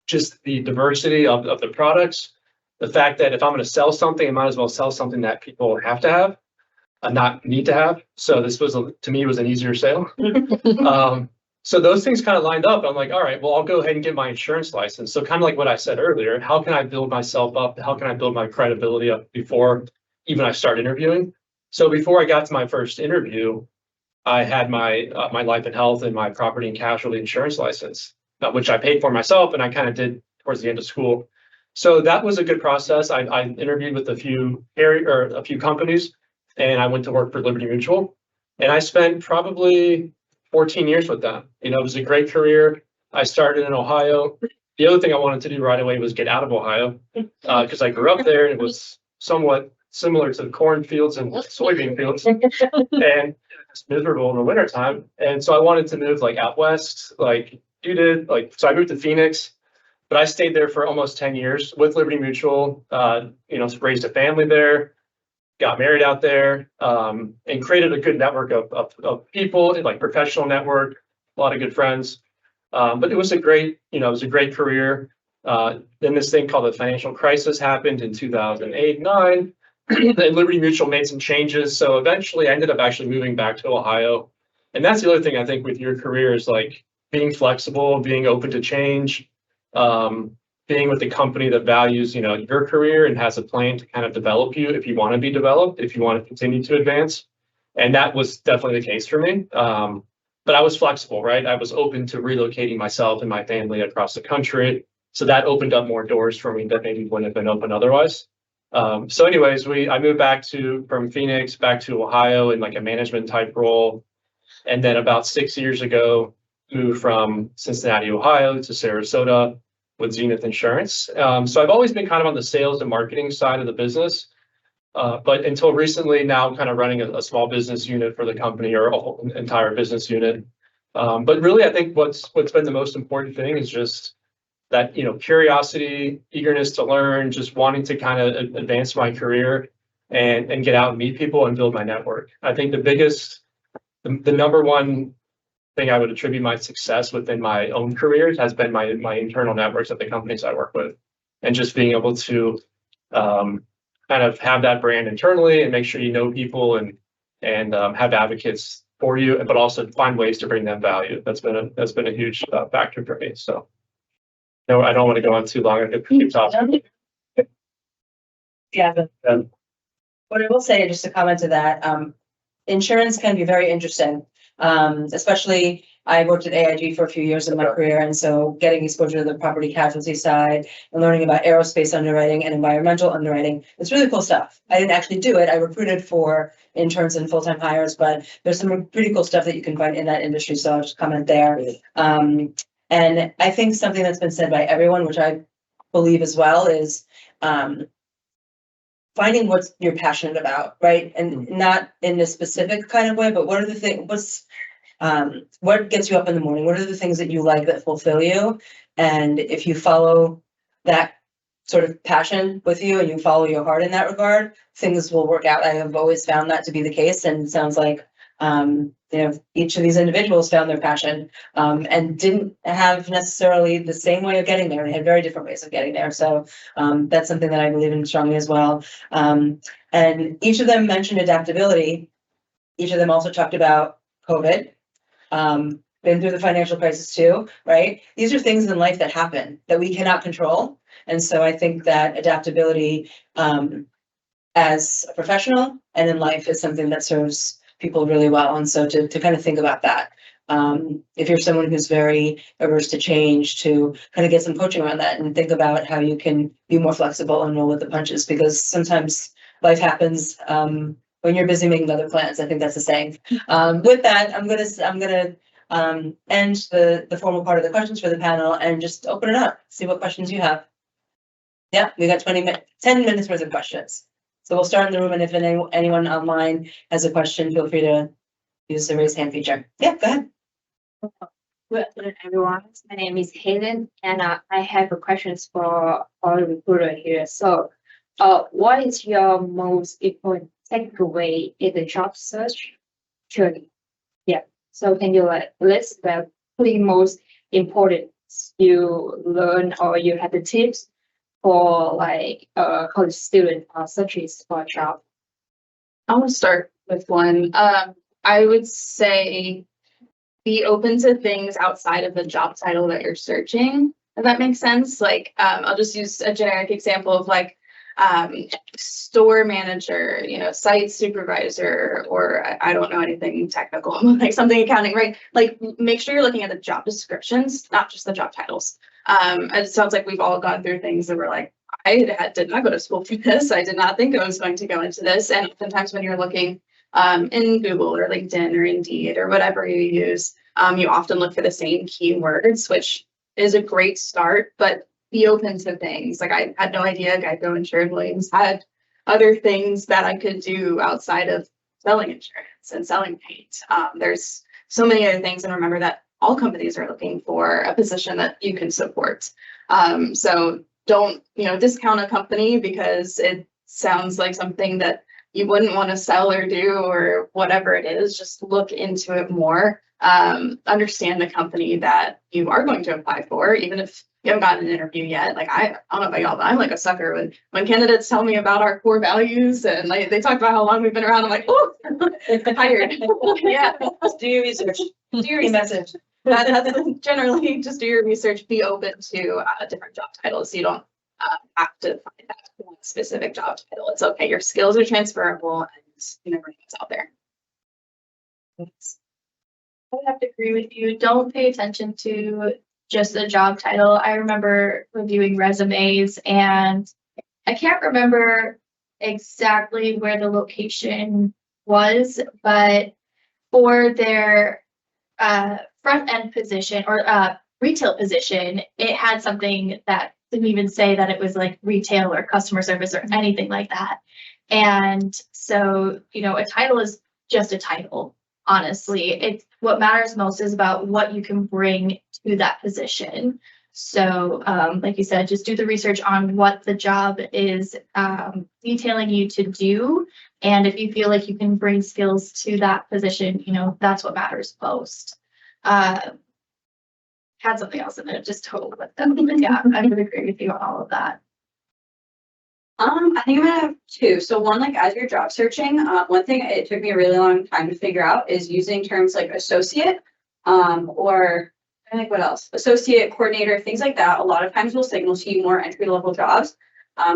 just the diversity of the products, the fact that if I'm going to sell something, I might as well sell something that people have to have, not need to have. So this was, to me, was an easier sale. So those things kind of lined up. I'm like, all right, well, I'll go ahead and get my insurance license. So kind of like what I said earlier, how can I build myself up? How can I build my credibility up before even I start interviewing? So before I got to my first interview, I had my life and health and my property and casualty insurance license, which I paid for myself, and I kind of did towards the end of school. So that was a good process. I interviewed with a few companies, and I went to work for Liberty Mutual, and I spent probably 14 years with them. You know, it was a great career. I started in Ohio. The other thing I wanted to do right away was get out of Ohio, because I grew up there and it was somewhat similar to the cornfields and soybean fields, and it's miserable in the wintertime. And so I wanted to move like out west, like you did. Like, so I moved to Phoenix, but I stayed there for almost 10 years with Liberty Mutual, you know, raised a family there, got married out there, and created a good network of people, like professional network, a lot of good friends. But it was a great, you know, it was a great career. Then this thing called the financial crisis happened in 2008-9, and Liberty Mutual made some changes. So eventually I ended up actually moving back to Ohio. And that's the other thing I think with your career is like being flexible, being open to change, being with a company that values, you know, your career and has a plan to kind of develop you if you want to be developed, if you want to continue to advance. And that was definitely the case for me. But I was flexible, right? I was open to relocating myself and my family across the country. So that opened up more doors for me that maybe wouldn't have been open otherwise. So anyways, I moved back from Phoenix back to Ohio in like a management type role. And then about 6 years ago, moved from Cincinnati, Ohio to Sarasota with Zenith Insurance. So I've always been kind of on the sales and marketing side of the business. But until recently, now I'm kind of running a small business unit for the company, or a whole entire business unit. But really, I think what's been the most important thing is just that, you know, curiosity, eagerness to learn, just wanting to kind of advance my career and get out and meet people and build my network. I think the number one thing I would attribute my success within my own career has been my internal networks at the companies I work with, and just being able to kind of have that brand internally and make sure you know people and have advocates for you, but also find ways to bring them value. That's been a huge factor for me. So no, I don't want to go on too long. I could keep talking. Yeah. What I will say, just to comment to that, insurance can be very interesting. Especially I worked at AIG for a few years in my career, and so getting exposure to the property casualty side and learning about aerospace underwriting and environmental underwriting, it's really cool stuff. I didn't actually do it. I recruited for interns and full-time hires, but there's some pretty cool stuff that you can find in that industry. So I'll just comment there. And I think something that's been said by everyone, which I believe as well, is finding what you're passionate about, right? And not in a specific kind of way, but what are the things, what gets you up in the morning? What are the things that you like that fulfill you? And if you follow that sort of passion with you and you follow your heart in that regard, things will work out. I have always found that to be the case, and it sounds like you know, each of these individuals found their passion and didn't have necessarily the same way of getting there. They had very different ways of getting there. So that's something that I believe in strongly as well. And each of them mentioned adaptability. Each of them also talked about COVID. Been through the financial crisis too, right? These are things in life that happen that we cannot control. And so I think that adaptability as a professional and in life is something that serves people really well. And so to kind of think about that, if you're someone who's very averse to change, to kind of get some coaching around that and think about how you can be more flexible and roll with the punches, because sometimes life happens when you're busy making other plans. I think that's the saying. With that, I'm gonna end the formal part of the questions for the panel and just open it up, see what questions you have. Yeah, we got 10 minutes worth of questions. So we'll start in the room, and if anyone online has a question, feel free to use the raise hand feature. Yeah, go ahead. Good afternoon, everyone. My name is Hayden, and I have a questions for all recruiter here. So, what is your most important takeaway in the job search journey? Yeah. So, can you list the 3 most important you learn, or you have the tips for like college student searching for a job? I want to start with one. I would say be open to things outside of the job title that you're searching, if that makes sense. Like, I'll just use a generic example of like, store manager, site supervisor, or I don't know anything technical, like something accounting, right? Like make sure you're looking at the job descriptions, not just the job titles. It sounds like we've all gone through things that were like, did not go to school for this. I did not think I was going to go into this. And oftentimes when you're looking in Google or LinkedIn or Indeed or whatever you use, you often look for the same keywords, which is a great start, but be open to things. Like I had no idea Geico and Sherwin-Williams had other things that I could do outside of selling insurance and selling paint. There's so many other things, and remember that all companies are looking for a position that you can support. So don't, discount a company because it sounds like something that you wouldn't want to sell or do or whatever it is. Just look into it more. Understand the company that you are going to apply for, even if you haven't gotten an interview yet. Like I don't know about y'all, but I'm like a sucker when candidates tell me about our core values and like they talk about how long we've been around. I'm like, oh, tired. Yeah, Do your research. do your message. That's generally just do your research. Be open to different job titles. So you don't have to find that one specific job title. It's okay. Your skills are transferable, and you never know what's out there. I would have to agree with you. Don't pay attention to just the job title. I remember reviewing resumes and I can't remember exactly where the location was, but for their front end position or retail position, it had something that didn't even say that it was like retail or customer service or anything like that. And so, a title is just a title. Honestly, it's what matters most is about what you can bring to that position. So, like you said, just do the research on what the job is detailing you to do. And if you feel like you can bring skills to that position, that's what matters most. Had something else in it, just totally with them. But yeah, I would agree with you on all of that. I think I'm gonna have two. So one, like as you're job searching, one thing it took me a really long time to figure out is using terms like associate, or I think what else? Associate, coordinator, things like that. A lot of times will signal to you more entry level jobs.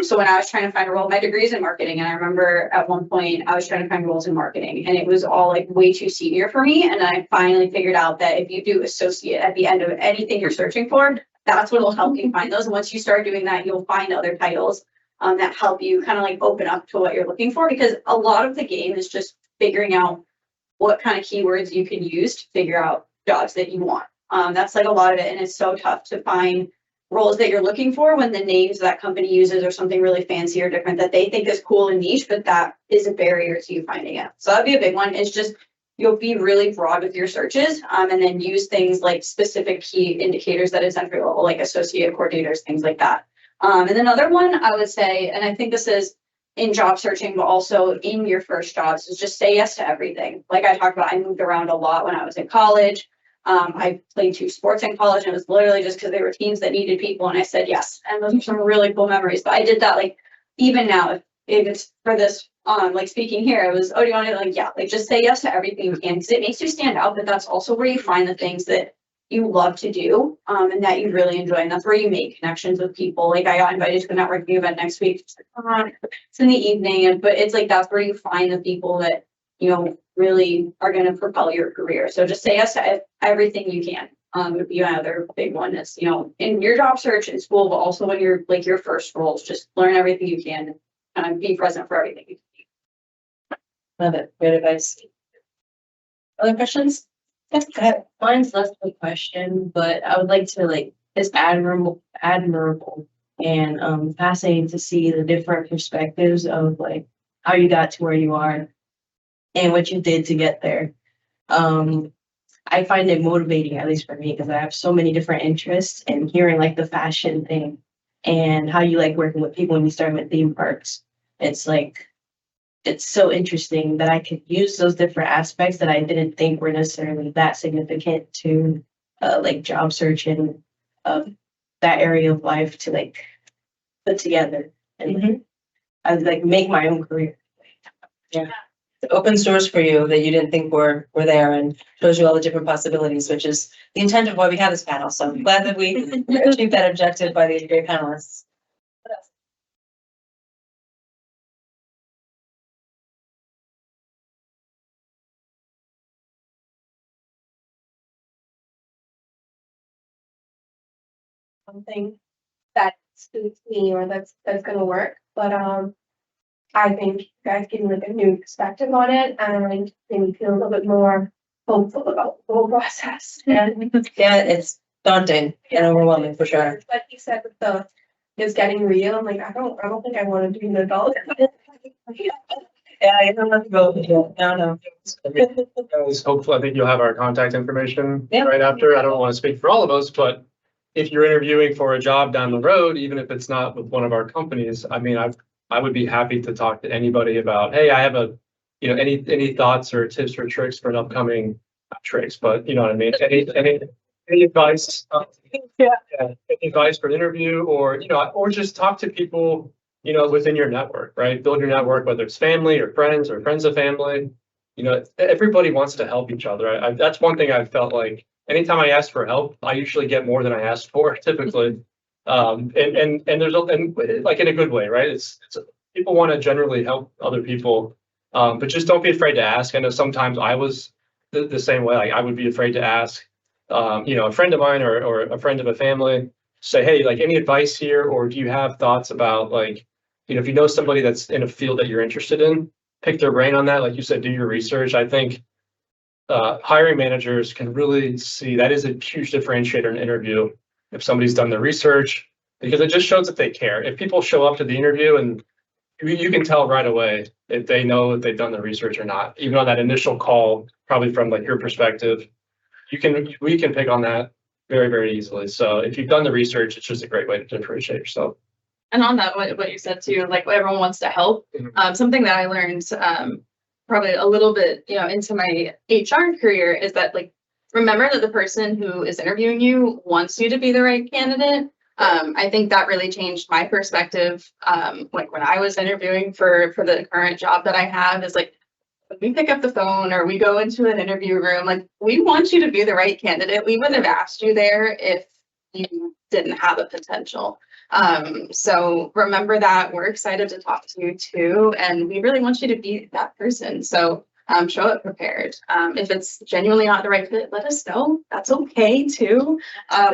So when I was trying to find a role, my degree is in marketing, and I remember at one point I was trying to find roles in marketing, and it was all like way too senior for me. And I finally figured out that if you do associate at the end of anything you're searching for, that's what will help you find those. And once you start doing that, you'll find other titles that help you kind of like open up to what you're looking for, because a lot of the game is just figuring out what kind of keywords you can use to figure out jobs that you want. That's like a lot of it, and it's so tough to find roles that you're looking for when the names that company uses are something really fancy or different that they think is cool and niche, but that is a barrier to you finding it. So that'd be a big one. It's just you'll be really broad with your searches, and then use things like specific key indicators that is entry level, like associate coordinators, things like that. And another one I would say, and I think this is in job searching, but also in your first jobs, is just say yes to everything. Like I talked about, I moved around a lot when I was in college. I played 2 sports in college, and it was literally just because there were teams that needed people, and I said yes. And those are some really cool memories. But I did that like even now, if it's for this like speaking here, it was, oh, do you want to like, yeah, like just say yes to everything you can, because it makes you stand out, but that's also where you find the things that you love to do, and that you really enjoy. And that's where you make connections with people. Like I got invited to a networking event next week. It's like, it's in the evening, but it's like, that's where you find the people that, really are going to propel your career. So just say yes to everything you can. Would be another big one is, in your job search in school, but also when you're like your first roles, just learn everything you can and be present for everything you can. Love it. Great advice. Other questions? Yes, go ahead. Mine's less of a question, but I would like to it's admirable and fascinating to see the different perspectives of like how you got to where you are and what you did to get there. I find it motivating, at least for me, because I have so many different interests, and hearing like the fashion thing and how you like working with people when you start with theme parks. It's like, it's so interesting that I could use those different aspects that I didn't think were necessarily that significant to like job search and that area of life to like put together and I like make my own career. Yeah. It opens doors for you that you didn't think were there, and shows you all the different possibilities, which is the intent of why we have this panel. So I'm glad that we achieved that objective by these great panelists. something that suits me or that's gonna work. But I think you guys give me like a new perspective on it and made me feel a little bit more hopeful about the whole process. And Yeah, it's daunting and overwhelming for sure. like you said with the is getting real, I'm like, I don't think I want to be an adult. Yeah, I don't have to go. No. I mean, guys, hopefully, I think you'll have our contact information Yeah. right after. I don't want to speak for all of us, but if you're interviewing for a job down the road, even if it's not with one of our companies, I mean, I would be happy to talk to anybody about, hey, I have any thoughts or tips or tricks for an upcoming tricks, but you know what I mean? Any advice? Yeah, any advice for an interview or just talk to people, within your network, right? Build your network, whether it's family or friends of family. Everybody wants to help each other. That's one thing I've felt like anytime I ask for help, I usually get more than I asked for typically. And there's like in a good way, right? It's people want to generally help other people. But just don't be afraid to ask. I know sometimes I was the same way. Like I would be afraid to ask, a friend of mine or a friend of a family, say, hey, like any advice here, or do you have thoughts about like, if you know somebody that's in a field that you're interested in, pick their brain on that. Like you said, do your research. I think hiring managers can really see that is a huge differentiator in an interview if somebody's done their research, because it just shows that they care. If people show up to the interview and you can tell right away if they know if they've done the research or not, even on that initial call, probably from like your perspective, we can pick on that very, very easily. So if you've done the research, it's just a great way to differentiate yourself. And on that, what you said too, like everyone wants to help. Something that I learned probably a little bit, into my HR career is that like, remember that the person who is interviewing you wants you to be the right candidate. I think that really changed my perspective. Like when I was interviewing for the current job that I have is like, when we pick up the phone or we go into an interview room, like we want you to be the right candidate. We wouldn't have asked you there if you didn't have a potential. So remember that. We're excited to talk to you too, and we really want you to be that person. So show up prepared. If it's genuinely not the right fit, let us know. That's okay too.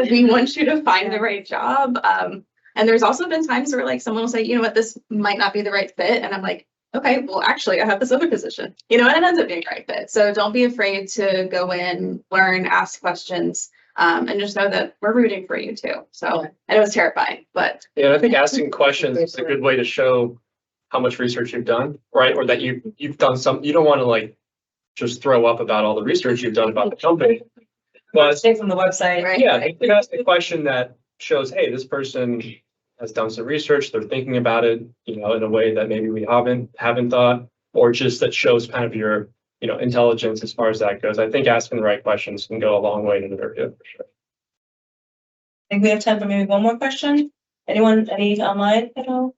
We want you to find the right job. And there's also been times where like someone will say, you know what, this might not be the right fit. And I'm like, okay, well, actually I have this other position, and it ends up being the right fit. So don't be afraid to go in, learn, ask questions. And just know that we're rooting for you too. So, and it was terrifying, but. Yeah, I think asking questions is a good way to show how much research you've done, right? Or that you've done you don't want to like just throw up about all the research you've done about the company. But Stay from the website. Right. yeah, you can ask a question that shows, hey, this person has done some research, they're thinking about it, in a way that maybe we haven't thought, or just that shows kind of your intelligence as far as that goes. I think asking the right questions can go a long way in an interview for sure. I think we have time for maybe one more question. Anyone, any online at all?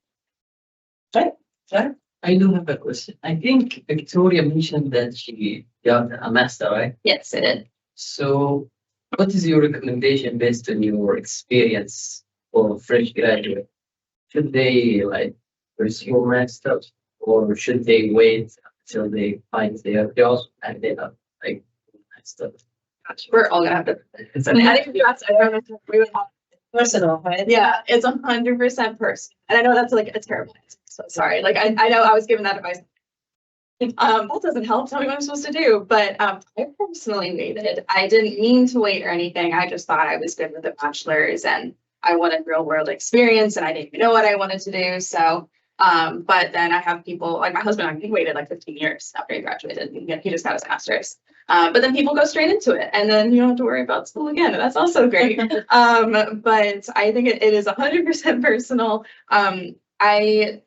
Right, sure. I do have a question. I think Victoria mentioned that she got a master, right? yes, it did. So what is your recommendation based on your experience for fresh graduate? Should they like pursue masters or should they wait until they find their jobs and then like masters? We're all gonna have to. I think if you asked everyone, we would have. Personal, right? Yeah, it's 100% personal. And I know that's like a terrible answer. So sorry. Like I know I was given that advice. That doesn't help. Tell me what I'm supposed to do. But I personally waited. I didn't mean to wait or anything. I just thought I was good with the bachelor's and I wanted real world experience and I didn't even know what I wanted to do. So but then I have people like my husband, he waited like 15 years after he graduated. He just got his master's. But then people go straight into it and then you don't have to worry about school again. And that's also great. But I think it is 100% personal. I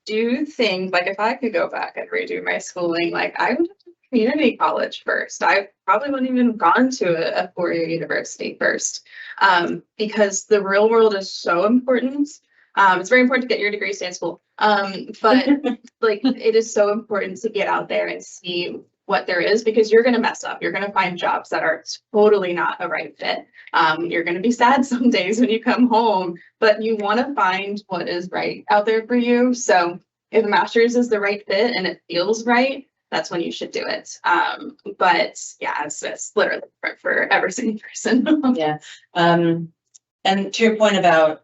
do think like if I could go back and redo my schooling, like I would have to community college first. I probably wouldn't even have gone to a four-year university first because the real world is so important. It's very important to get your degree, stay in school. But like it is so important to get out there and see what there is because you're going to mess up. You're going to find jobs that are totally not a right fit. You're going to be sad some days when you come home, but you want to find what is right out there for you. So if a master's is the right fit and it feels right, that's when you should do it. But yeah, it's literally different for every single person. Yeah. And to your point about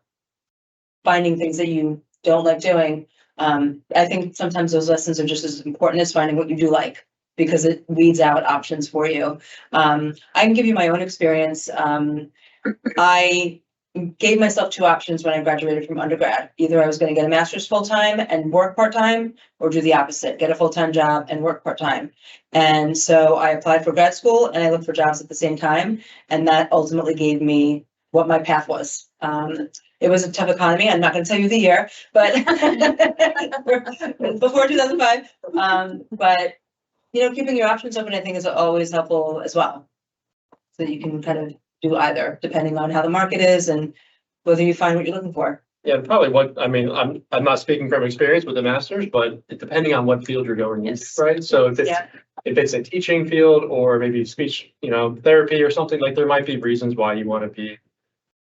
finding things that you don't like doing, I think sometimes those lessons are just as important as finding what you do like, because it weeds out options for you. I can give you my own experience. I gave myself two options when I graduated from undergrad. Either I was going to get a master's full-time and work part-time, or do the opposite, get a full-time job and work part-time. And so I applied for grad school and I looked for jobs at the same time. And that ultimately gave me what my path was. It was a tough economy. I'm not going to tell you the year, but before 2005. But keeping your options open, I think, is always helpful as well. So that you can kind of do either, depending on how the market is and whether you find what you're looking for. Yeah, probably I'm not speaking from experience with the masters, but depending on what field you're going into, right? So if it's a teaching field or maybe speech, therapy or something, like there might be reasons why you want to be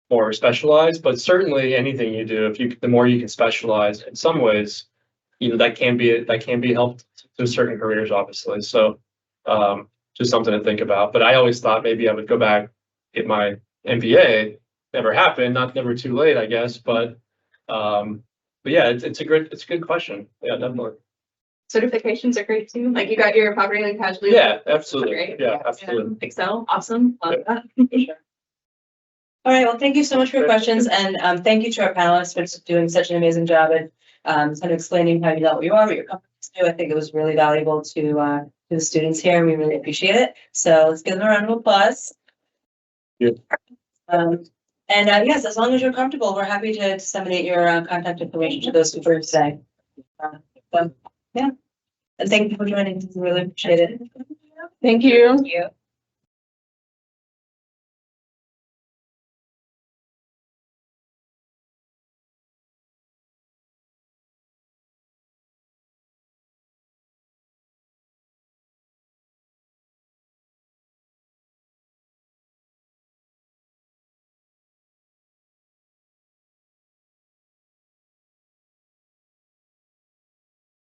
more specialized, but certainly anything you do, the more you can specialize in some ways, that can be helped to certain careers, obviously. So just something to think about. But I always thought maybe I would go back, get my MBA. Never happened, never too late, I guess. But yeah, it's a good question. Yeah, definitely. Certifications are great too. Like you got your property and casualty. Yeah, absolutely. Great. Yeah, absolutely. Excel, awesome. Love that. All right, well, thank you so much for your questions, and thank you to our panelists for doing such an amazing job at kind of explaining how you know what you are, what your companies do. I think it was really valuable to the students here, and we really appreciate it. So let's give them a round of applause. Yeah. Yes, as long as you're comfortable, we're happy to disseminate your contact information to those who heard today. Yeah, and thank you for joining. We really appreciate it. Thank you. Thank you.